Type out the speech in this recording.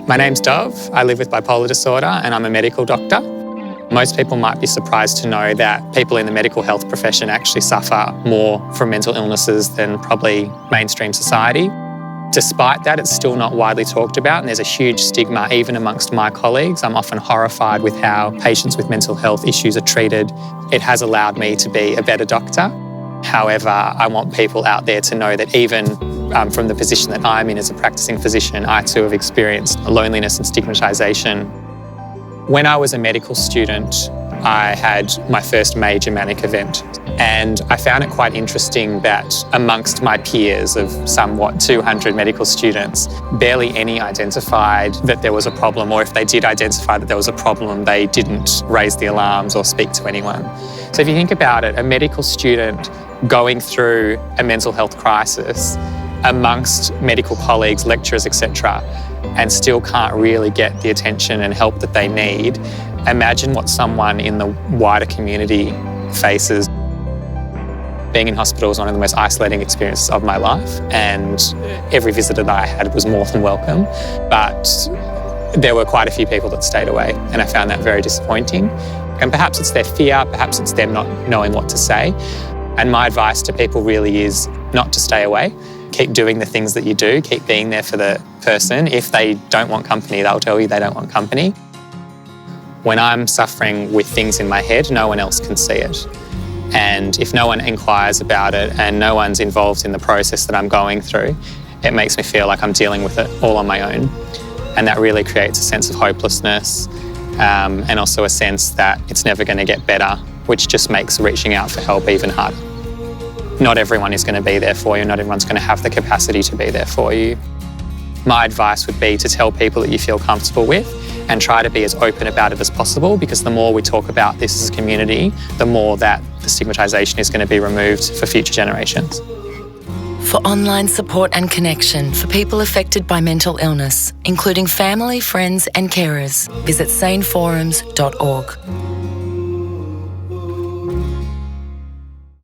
My name's Dov. I live with bipolar disorder and I'm a medical doctor. Most people might be surprised to know that people in the medical health profession actually suffer more from mental illnesses than probably mainstream society. Despite that, it's still not widely talked about and there's a huge stigma even amongst my colleagues. I'm often horrified with how patients with mental health issues are treated. It has allowed me to be a better doctor. However, I want people out there to know that even from the position that I'm in as a practicing physician, I too have experienced loneliness and stigmatisation. When I was a medical student, I had my first major manic event, and I found it quite interesting that amongst my peers of somewhat 200 medical students, barely any identified that there was a problem, or if they did identify that there was a problem, they didn't raise the alarms or speak to anyone. So if you think about it, a medical student going through a mental health crisis amongst medical colleagues, lecturers, etc., and still can't really get the attention and help that they need, imagine what someone in the wider community faces. Being in hospital was one of the most isolating experiences of my life, and every visitor that I had was more than welcome. But there were quite a few people that stayed away, and I found that very disappointing. And perhaps it's their fear, perhaps it's them not knowing what to say. And my advice to people really is not to stay away. Keep doing the things that you do, keep being there for the person. If they don't want company, they'll tell you they don't want company. When I'm suffering with things in my head, no one else can see it. And if no one inquires about it and no one's involved in the process that I'm going through, it makes me feel like I'm dealing with it all on my own. And that really creates a sense of hopelessness and also a sense that it's never going to get better, which just makes reaching out for help even harder. Not everyone is going to be there for you. Not everyone's going to have the capacity to be there for you. My advice would be to tell people that you feel comfortable with and try to be as open about it as possible, because the more we talk about this as a community, the more that the stigmatisation is going to be removed for future generations. For online support and connection for people affected by mental illness, including family, friends and carers, visit saneforums.org.